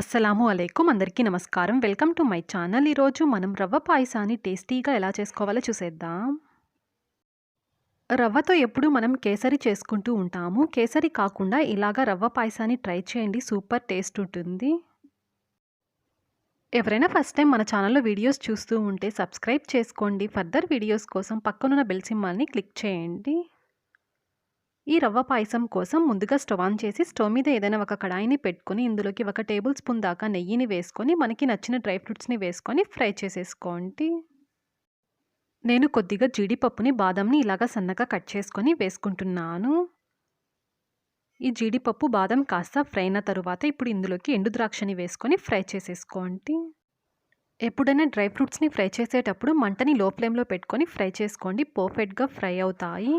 అస్సలాము అలైకుం అందరికీ నమస్కారం. Welcome to my channel. ఈరోజు మనం రవ్వ పాయసాన్ని టేస్టీగా ఎలా చేసుకోవాలో చూసేద్దాం. రవ్వతో ఎప్పుడు మనం కేసరి చేసుకుంటూ ఉంటాము. కేసరి కాకుండా ఇలాగా రవ్వ పాయసాన్ని ట్రై చేయండి. సూపర్ టేస్ట్ ఉంటుంది. ఎవరైనా ఫస్ట్ టైం మన ఛానల్‌లో వీడియోస్ చూస్తూ ఉంటే సబ్స్క్రైబ్ చేసుకోండి. ఫర్దర్ వీడియోస్ కోసం పక్కనున్న బెల్ సింబల్‌ని క్లిక్ చేయండి. ఈ రవ్వ పాయసం కోసం ముందుగా స్టవ్ ఆన్ చేసి స్టవ్ మీద ఏదైనా ఒక కడాయిని పెట్టుకొని ఇందులోకి 1 టేబుల్ స్పూన్ దాకా నెయ్యిని వేసుకొని మనకి నచ్చిన డ్రై ఫ్రూట్స్‌ని వేసుకొని ఫ్రై చేసేసుకోండి. నేను కొద్దిగా జీడిపప్పుని, బాదంని ఇలాగా సన్నగా కట్ చేసుకొని వేసుకుంటున్నాను. ఈ జీడిపప్పు, బాదం కాస్త ఫ్రై అయిన తరువాత ఇప్పుడు ఇందులోకి ఎండు ద్రాక్షని వేసుకొని ఫ్రై చేసేసుకోండి. ఎప్పుడైనా డ్రై ఫ్రూట్స్‌ని ఫ్రై చేసేటప్పుడు మంటని లో ఫ్లేమ్‌లో పెట్టుకొని ఫ్రై చేసుకోండి. పర్ఫెక్ట్‌గా ఫ్రై అవుతాయి.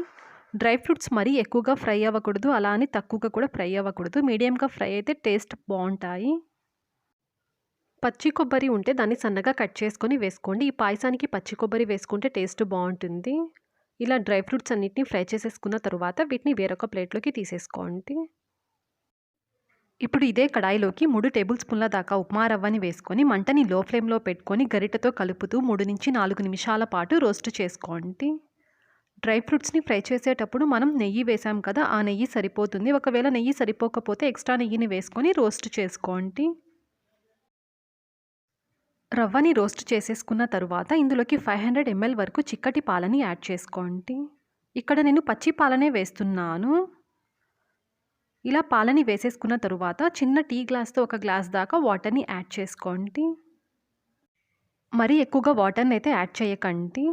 డ్రై ఫ్రూట్స్ మరీ ఎక్కువగా ఫ్రై అవ్వకూడదు. అలా అని తక్కువగా కూడా ఫ్రై అవ్వకూడదు. మీడియంగా ఫ్రై అయితే టేస్ట్ బావుంటాయి. పచ్చి కొబ్బరి ఉంటే దాన్ని సన్నగా కట్ చేసుకొని వేసుకోండి. ఈ పాయసానికి పచ్చి కొబ్బరి వేసుకుంటే టేస్ట్ బావుంటుంది. ఇలా డ్రై ఫ్రూట్స్ అన్నిటిని ఫ్రై చేసేసుకున్న తరువాత వీటిని వేరొక ప్లేట్‌లోకి తీసేసుకోండి. ఇప్పుడు ఇదే కడాయిలోకి 3 టేబుల్ స్పూన్ల దాకా ఉప్మా రవ్వని వేసుకొని మంటని లో ఫ్లేమ్‌లో పెట్టుకొని గరిటెతో కలుపుతూ 3-4 నిమిషాల పాటు రోస్ట్ చేసుకోండి. డ్రై ఫ్రూట్స్‌ని ఫ్రై చేసేటప్పుడు మనం నెయ్యి వేసాం కదా! ఆ నెయ్యి సరిపోతుంది. ఒకవేళ నెయ్యి సరిపోకపోతే ఎక్స్‌ట్రా నెయ్యిని వేసుకొని రోస్ట్ చేసుకోండి. రవ్వని రోస్ట్ చేసేసుకున్న తరువాత ఇందులోకి 500 ml వరకు చిక్కటి పాలని యాడ్ చేసుకోండి. ఇక్కడ నేను పచ్చి పాలనే వేస్తున్నాను. ఇలా పాలని వేసేసుకున్న తరువాత చిన్న టీ గ్లాస్‌తో 1 గ్లాస్ దాకా వాటర్‌ని యాడ్ చేసుకోండి. మరీ ఎక్కువగా వాటర్‌ని అయితే యాడ్ చేయకండి.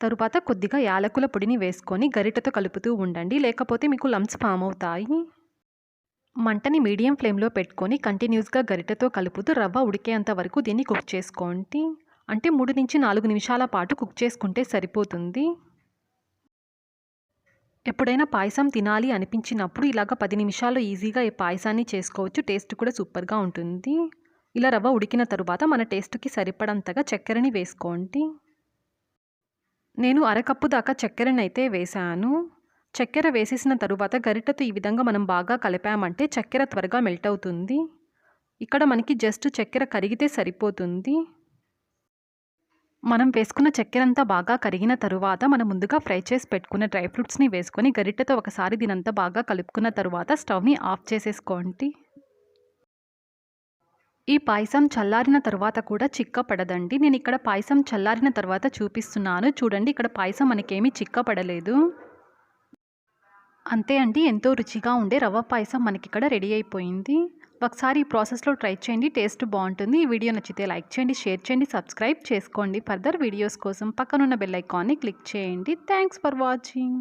తరువాత కొద్దిగా యాలకుల పొడిని వేసుకొని గరిటెతో కలుపుతూ ఉండండి. లేకపోతే మీకు లంప్స్ ఫామ్ అవుతాయి. మంటని మీడియం ఫ్లేమ్‌లో పెట్టుకొని కంటిన్యూస్‌గా గరిటెతో కలుపుతూ రవ్వ ఉడికేంత వరకు దీన్ని కుక్ చేసుకోండి. అంటే 3-4 నిమిషాల పాటు కుక్ చేసుకుంటే సరిపోతుంది. ఎప్పుడైనా పాయసం తినాలి అనిపించినప్పుడు ఇలాగ 10 నిమిషాల్లో ఈజీగా ఈ పాయసాన్ని చేసుకోవచ్చు. టేస్ట్ కూడా సూపర్‌గా ఉంటుంది. ఇలా రవ్వ ఉడికిన తరువాత మన టేస్ట్‌కి సరిపడంతగా చక్కెరని వేసుకోండి. నేను అరకప్పు దాకా చక్కెరనైతే వేశాను. చక్కెర వేసేసిన తరువాత గరిటెతో ఈ విధంగా మనం బాగా కలిపామంటే చక్కెర త్వరగా మెల్ట్ అవుతుంది. ఇక్కడ మనకి జస్ట్ చక్కెర కరిగితే సరిపోతుంది. మనం వేసుకున్న చక్కెరంతా బాగా కరిగిన తరువాత మనం ముందుగా ఫ్రై చేసి పెట్టుకున్న డ్రై ఫ్రూట్స్‌ని వేసుకొని గరిటెతో ఒకసారి దీనంతా బాగా కలుపుకున్న తరువాత స్టవ్‌ని ఆఫ్ చేసేసుకోండి. ఈ పాయసం చల్లారిన తరువాత కూడా చిక్కపడదండి. నేనిక్కడ పాయసం చల్లారిన తర్వాత చూపిస్తున్నాను. చూడండి ఇక్కడ పాయసం మనకేమీ చిక్కపడలేదు. అంతే అండి. ఎంతో రుచిగా ఉండే రవ్వ పాయసం మనకిక్కడ రెడీ అయిపోయింది. ఒకసారి ఈ ప్రాసెస్‌లో ట్రై చేయండి. టేస్ట్ బావుంటుంది. ఈ వీడియో నచ్చితే లైక్ చేయండి, షేర్ చేయండి, సబ్స్క్రైబ్ చేసుకోండి. ఫర్దర్ వీడియోస్ కోసం పక్కనున్న బెల్ ఐకాన్‌ని క్లిక్ చేయండి. Thanks for watching.